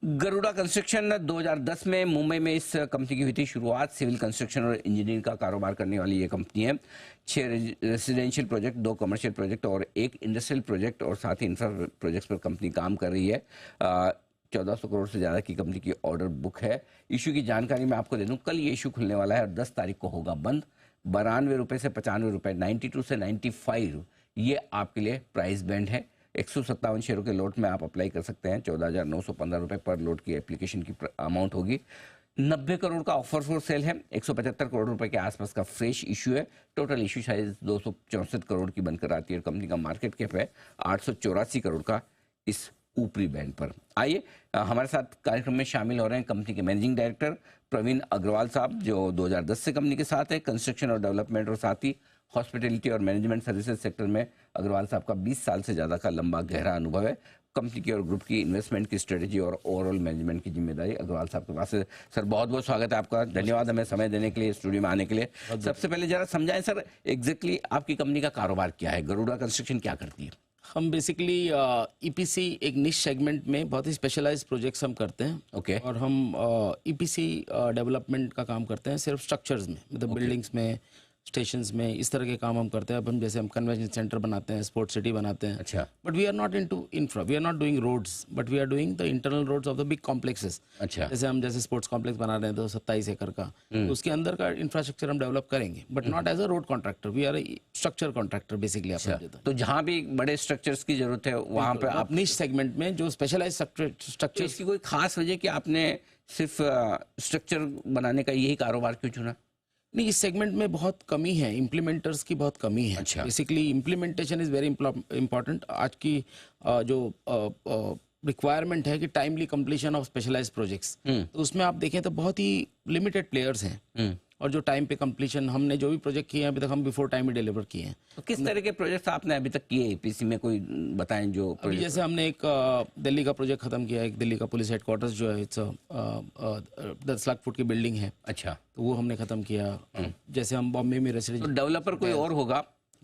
Garuda construction 2010 में मुंबई में इस कंपनी की हुई थी शुरुआत। सिविल कंस्ट्रक्शन और इंजीनियरिंग का कारोबार करने वाली ये कंपनी है। 6 रेजिडेंशियल प्रोजेक्ट, 2 कमर्शियल प्रोजेक्ट और 1 इंडस्ट्रियल प्रोजेक्ट और साथ ही इंफ्रा प्रोजेक्ट्स पर कंपनी काम कर रही है। 1400 करोड़ से ज़्यादा की कंपनी की ऑर्डर बुक है। इशू की जानकारी मैं आपको दे दूं, कल ये इशू खुलने वाला है और 10 तारीख को होगा बंद। 92 रुपये से 95 रुपये, 92 से 95 ये आपके लिए प्राइस बैंड है। 157 शेयरों के लोट में आप अप्लाई कर सकते हैं। 14,915 रुपये पर लोट की एप्लीकेशन की अमाउंट होगी। 90 करोड़ का ऑफर फॉर सेल है। 175 करोड़ रुपए के आसपास का फ्रेश इशू है। टोटल इशू साइज 264 करोड़ की बनकर आती है। कंपनी का मार्केट कैप है 884 करोड़ का इस ऊपरी बैंड पर। आइए हमारे साथ कार्यक्रम में शामिल हो रहे हैं कंपनी के मैनेजिंग डायरेक्टर प्रवीण अग्रवाल साहब, जो 2010 से कंपनी के साथ है। कंस्ट्रक्शन और डेवलपमेंट और साथ ही हॉस्पिटैलिटी और मैनेजमेंट सर्विसेज सेक्टर में अग्रवाल साहब का 20 साल से ज़्यादा का लंबा गहरा अनुभव है। कंपनी की और ग्रुप की इन्वेस्टमेंट की स्ट्रेटजी और ओवरऑल मैनेजमेंट की जिम्मेदारी अग्रवाल साहब के पास है। सर बहुत बहुत स्वागत है आपका, धन्यवाद हमें समय देने के लिए, स्टूडियो में आने के लिए। सबसे पहले जरा समझाएं सर, एग्जैक्टली आपकी कंपनी का कारोबार क्या है, गरुड़ा कंस्ट्रक्शन क्या करती है? हम बेसिकली ईपीसी एक निश सेगमेंट में बहुत ही स्पेशलाइज्ड प्रोजेक्ट्स हम करते हैं। ओके। और हम ईपीसी डेवलपमेंट का काम करते हैं सिर्फ स्ट्रक्चर्स में, मतलब बिल्डिंग्स में, स्टेशंस में, इस तरह के काम हम करते हैं। अब हम जैसे हम कन्वेंशन सेंटर बनाते हैं, स्पोर्ट्स सिटी बनाते हैं। अच्छा। But we are not into infra, we are not doing roads, but we are doing the internal roads of the big complexes. अच्छा। जैसे हम स्पोर्ट्स कॉम्प्लेक्स बना रहे हैं तो 27 एकड़ का, तो उसके अंदर का इंफ्रास्ट्रक्चर हम डेवलप करेंगे, but not as a road contractor, we are a structure contractor basically. तो जहाँ भी बड़े स्ट्रक्चर्स की जरूरत है वहाँ पे आप निश सेगमेंट में जो स्पेशलाइज स्ट्रक्चर। इसकी कोई खास वजह कि आपने सिर्फ स्ट्रक्चर बनाने का यही कारोबार क्यों चुना? नहीं, इस सेगमेंट में बहुत कमी है, इम्प्लीमेंटर्स की बहुत कमी है। अच्छा। Basically implementation is very important. आज की जो रिक्वायरमेंट है कि timely completion of specialised projects, तो उसमें आप देखें तो बहुत ही लिमिटेड प्लेयर्स हैं। और जो टाइम पे कंप्लीशन, हमने जो भी प्रोजेक्ट किए हैं अभी तक हम बिफोर टाइम ही डिलीवर किए हैं। तो किस तरह के प्रोजेक्ट्स आपने अभी तक किए ईपीसी में, कोई बताएं जो अभी जैसे हमने एक दिल्ली का प्रोजेक्ट खत्म किया है, एक दिल्ली का पुलिस हेडक्वार्टर्स जो है, 10 लाख फुट की बिल्डिंग है। अच्छा। तो वो हमने खत्म किया। जैसे हम बॉम्बे में रेसिडेंट, तो डेवलपर कोई और होगा,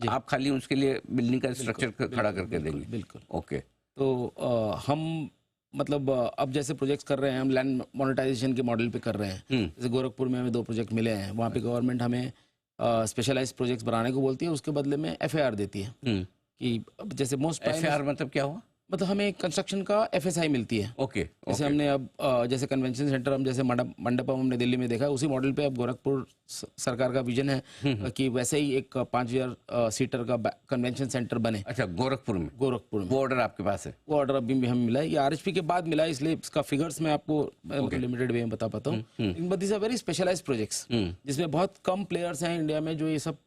आप खाली उसके लिए बिल्डिंग का स्ट्रक्चर खड़ा करके देंगे? बिल्कुल। ओके। तो हम मतलब अब जैसे प्रोजेक्ट्स कर रहे हैं, हम लैंड मोनेटाइजेशन के मॉडल पे कर रहे हैं। जैसे गोरखपुर में हमें 2 प्रोजेक्ट मिले हैं, वहाँ पे गवर्नमेंट हमें स्पेशलाइज प्रोजेक्ट्स बनाने को बोलती है, उसके बदले में एफएआर देती है। कि अब जैसे मोस्ट एफएआर मतलब क्या हुआ? मतलब हमें कंस्ट्रक्शन का एफएसआई मिलती है। ओके। जैसे हमने अब जैसे कन्वेंशन सेंटर, हम जैसे मंडपम हमने दिल्ली में देखा, उसी मॉडल पे अब गोरखपुर सरकार का विजन है कि वैसे ही एक 5000 सीटर का कन्वेंशन सेंटर बने। अच्छा, गोरखपुर में? गोरखपुर में। वो ऑर्डर आपके पास है? वो ऑर्डर अभी भी हमें मिला है, ये आरएचपी के बाद मिला है, इसलिए इसका फिगर्स मैं आपको लिमिटेड वे में बता पाता हूँ। But these are very specialised projects, जिसमें बहुत कम प्लेयर्स हैं इंडिया में जो ये सब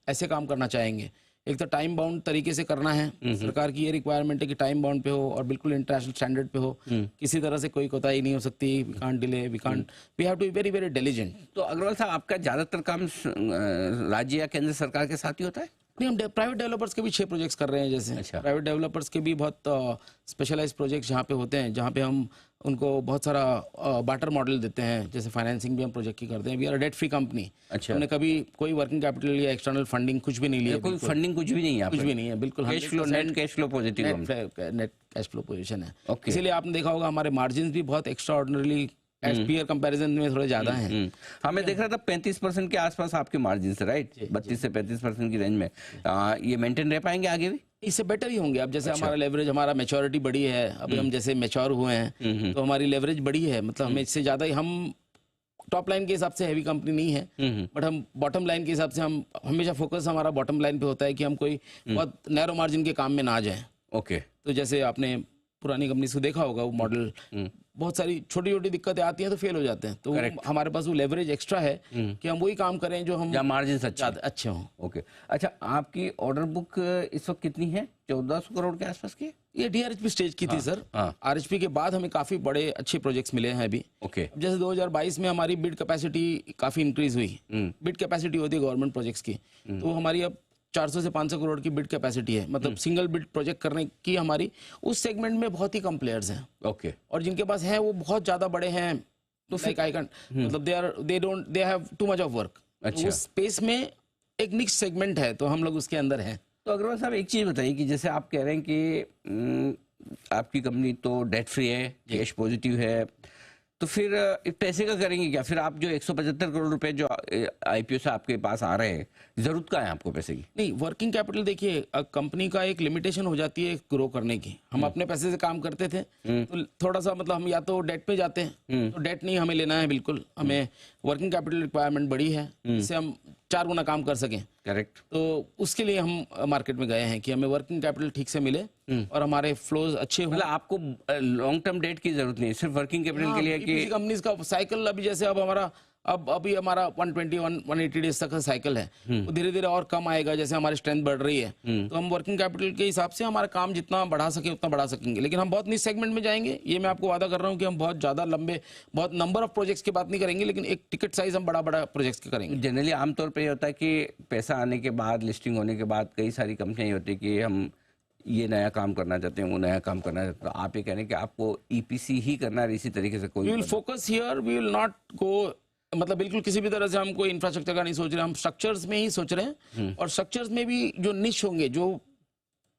ऐसे काम करना चाहेंगे। एक तो टाइम बाउंड तरीके से करना है, सरकार की ये रिक्वायरमेंट है कि टाइम बाउंड पे हो और बिल्कुल इंटरनेशनल स्टैंडर्ड पे हो, किसी तरह से कोई कोताही नहीं हो सकती। We can't delay, we have to be very very diligent. तो अग्रवाल साहब, आपका ज्यादातर काम राज्य या केंद्र सरकार के साथ ही होता है? नहीं, हम प्राइवेट डेवलपर्स के भी 6 प्रोजेक्ट्स कर रहे हैं। जैसे अच्छा। प्राइवेट डेवलपर्स के भी बहुत स्पेशलाइज प्रोजेक्ट्स जहाँ पे होते हैं, जहाँ पे हम उनको बहुत सारा बार्टर मॉडल देते हैं। जैसे फाइनेंसिंग भी हम प्रोजेक्ट की करते हैं। We are debt free company. अच्छा। हमने कभी कोई वर्किंग कैपिटल या एक्सटर्नल फंडिंग कुछ भी नहीं लिया। कोई फंडिंग कुछ भी नहीं है? कुछ भी नहीं है, बिल्कुल। Cash flow, net cash flow positive, net cash flow position है। इसीलिए आपने देखा होगा हमारे मार्जिन भी बहुत एक्स्ट्रा ऑर्डिनरी पीयर कंपैरिजन में थोड़े ज्यादा हैं। हमें देख रहा था 35% के आसपास आपके मार्जिन से, राइट? 32 से 35% की रेंज में। ये मेंटेन रह पाएंगे आगे भी? इससे बेटर ही होंगे। अब जैसे हमारा लेवरेज, हमारा मैच्योरिटी बड़ी है, अभी हम जैसे मैच्योर हुए हैं तो हमारी लेवरेज बड़ी है। मतलब हमें इससे ज्यादा ही, हम टॉप लाइन के हिसाब से हैवी कंपनी नहीं है, बट हम बॉटम लाइन के हिसाब से, हम हमेशा फोकस हमारा बॉटम लाइन पे होता है कि हम कोई बहुत नैरो मार्जिन के काम में ना जाएं। ओके। तो जैसे आपने पुरानी कंपनी को देखा होगा, वो मॉडल बहुत सारी छोटी छोटी दिक्कतें आती हैं तो फेल हो जाते हैं। तो हमारे पास वो लेवरेज एक्स्ट्रा है कि हम वही काम करें जो हम मार्जिन अच्छे हों। ओके। अच्छा, आपकी ऑर्डर बुक इस वक्त कितनी है? 1400 करोड़ के आसपास की? ये डीआरएचपी स्टेज की थी सर। आरएचपी के बाद हमें काफी बड़े अच्छे प्रोजेक्ट्स मिले हैं अभी। ओके। जैसे 2022 में हमारी बिड कैपेसिटी काफी इंक्रीज हुई। बिड कैपेसिटी होती है गवर्नमेंट प्रोजेक्ट्स की, तो हमारी अब 400 से 500 करोड़ की बिड कैपेसिटी है। मतलब सिंगल बिड प्रोजेक्ट करने की हमारी उस सेगमेंट में बहुत ही कम प्लेयर्स हैं। ओके। और जिनके पास है वो बहुत ज्यादा बड़े हैं, तो लाइक आई कैन, मतलब they have too much of work. उस स्पेस में एक निक्स सेगमेंट है, तो हम लोग उसके अंदर हैं। तो अग्रवाल साहब, एक चीज बताइए कि जैसे आप कह रहे हैं कि आपकी कंपनी तो डेट फ्री है, कैश पॉजिटिव है, तो फिर पैसे का करेंगे क्या? फिर आप जो 175 करोड़ रुपए जो आईपीओ से आपके पास आ रहे हैं, जरूरत का है आपको पैसे की? नहीं, वर्किंग कैपिटल देखिए, कंपनी का एक लिमिटेशन हो जाती है ग्रो करने की। हम अपने पैसे से काम करते थे, तो थोड़ा सा मतलब हम या तो डेट पे जाते हैं, तो डेट नहीं हमें लेना है बिल्कुल, हमें वर्किंग कैपिटल रिक्वायरमेंट बड़ी है, जिससे हम 4 गुना काम कर सकें। करेक्ट। तो उसके लिए हम मार्केट में गए हैं कि हमें वर्किंग कैपिटल ठीक से मिले और हमारे फ्लोज अच्छे हों। मतलब आपको लॉन्ग टर्म डेट की जरूरत नहीं है, सिर्फ वर्किंग कैपिटल के लिए कि कंपनीज का साइकिल अभी जैसे अब हमारा अभी हमारा 180 डेज तक का साइकिल है, वो धीरे धीरे और कम आएगा जैसे हमारी स्ट्रेंथ बढ़ रही है। तो हम वर्किंग कैपिटल के हिसाब से हमारा काम जितना बढ़ा सके उतना बढ़ा सकेंगे, लेकिन हम बहुत निश सेगमेंट में जाएंगे, ये मैं आपको वादा कर रहा हूँ कि हम बहुत ज्यादा लंबे, बहुत नंबर ऑफ प्रोजेक्ट्स की बात नहीं करेंगे, लेकिन एक टिकट साइज हम बड़ा बड़ा प्रोजेक्ट्स के करेंगे। जनरली आमतौर पर ये होता है कि पैसा आने के बाद, लिस्टिंग होने के बाद कई सारी कंपनियां ये होती है कि हम ये नया काम करना चाहते हैं, वो नया काम करना चाहते हैं। तो आप ये कह रहे हैं कि आपको ईपीसी ही करना है, इसी तरीके से कोई we will focus here, we will not go, मतलब बिल्कुल किसी भी तरह से हम कोई इंफ्रास्ट्रक्चर का नहीं सोच रहे, हम स्ट्रक्चर्स में ही सोच रहे हैं, और स्ट्रक्चर्स में भी जो निश होंगे, जो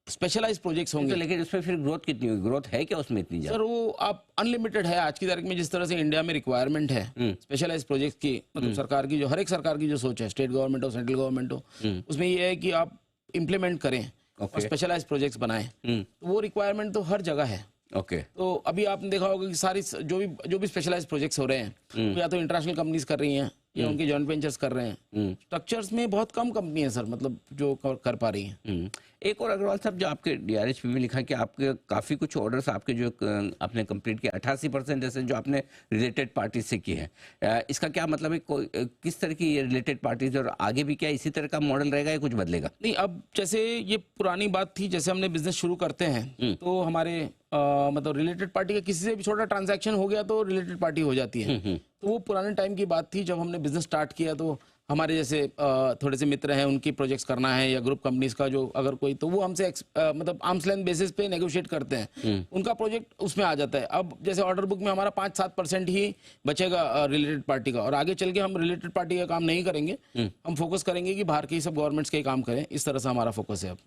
स्पेशलाइज प्रोजेक्ट्स होंगे। तो लेकिन उसमें फिर ग्रोथ कितनी होगी? ग्रोथ है क्या उसमें इतनी ज्यादा? सर वो आप अनलिमिटेड है आज की तारीख में, जिस तरह से इंडिया में रिक्वायरमेंट है स्पेशलाइज प्रोजेक्ट्स की, मतलब सरकार की जो, हर एक सरकार की जो सोच है, स्टेट गवर्नमेंट हो, सेंट्रल गवर्नमेंट हो, उसमें ये है कि आप इम्प्लीमेंट करें और स्पेशलाइज प्रोजेक्ट्स बनाएं, तो वो रिक्वायरमेंट तो हर जगह है। ओके। तो अभी आपने देखा होगा कि सारी जो भी स्पेशलाइज प्रोजेक्ट्स हो रहे हैं, वो या तो इंटरनेशनल कंपनीज कर रही हैं या उनके जॉइंट वेंचर्स कर रहे हैं। स्ट्रक्चर्स में बहुत कम कंपनी है सर, मतलब जो कर पा रही हैं। एक और अग्रवाल साहब, जो आपके डीआरएचपी में लिखा है कि आपके काफ़ी कुछ ऑर्डर्स आपके जो आपने कंप्लीट किया, 88% ऐसे जो आपने रिलेटेड पार्टी से किए हैं, इसका क्या मतलब है? किस तरह की ये रिलेटेड पार्टीज, और आगे भी क्या इसी तरह का मॉडल रहेगा या कुछ बदलेगा? नहीं, अब जैसे ये पुरानी बात थी, जैसे हमने बिजनेस शुरू करते हैं तो हमारे मतलब रिलेटेड पार्टी का किसी से भी छोटा ट्रांजैक्शन हो गया तो रिलेटेड पार्टी हो जाती है। तो वो पुराने टाइम की बात थी, जब हमने बिजनेस स्टार्ट किया तो हमारे जैसे थोड़े से मित्र हैं, उनकी प्रोजेक्ट्स करना है, या ग्रुप कंपनीज का जो अगर कोई, तो वो हमसे मतलब आर्म्स लेंथ बेसिस पे नेगोशिएट करते हैं, उनका प्रोजेक्ट उसमें आ जाता है। अब जैसे ऑर्डर बुक में हमारा 5-7% ही बचेगा रिलेटेड पार्टी का, और आगे चल के हम रिलेटेड पार्टी का काम नहीं करेंगे, हम फोकस करेंगे कि बाहर के सब गवर्नमेंट्स के काम करें। इस तरह से हमारा फोकस है अब।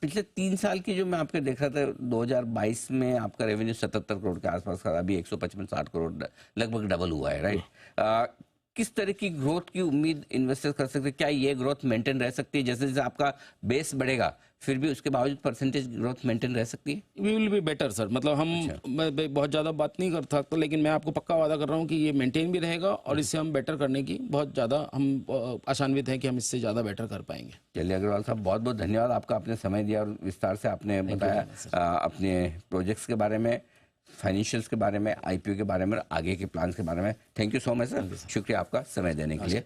पिछले 3 साल की जो मैं आपके देख रहा था, 2022 में आपका रेवेन्यू 77 करोड़ के आसपास था, अभी 155-60 करोड़, लगभग डबल हुआ है, राइट? किस तरह की ग्रोथ की उम्मीद इन्वेस्टर्स कर सकते हैं? क्या ये ग्रोथ मेंटेन रह सकती है? जैसे जैसे आपका बेस बढ़ेगा, फिर भी उसके बावजूद परसेंटेज ग्रोथ मेंटेन रह सकती है? We will be better sir, मतलब मैं बहुत ज़्यादा बात नहीं कर सकता, लेकिन मैं आपको पक्का वादा कर रहा हूँ कि ये मेंटेन भी रहेगा, और इससे हम बेटर करने की बहुत ज़्यादा हम आशान्वित हैं कि हम इससे ज़्यादा बेटर कर पाएंगे। चलिए अग्रवाल साहब, बहुत बहुत धन्यवाद आपका, आपने समय दिया और विस्तार से आपने बताया अपने प्रोजेक्ट्स के बारे में, फाइनेंशियल्स के बारे में, आईपीओ के बारे में, आगे के प्लान्स के बारे में। Thank you so much sir, शुक्रिया आपका समय देने के लिए।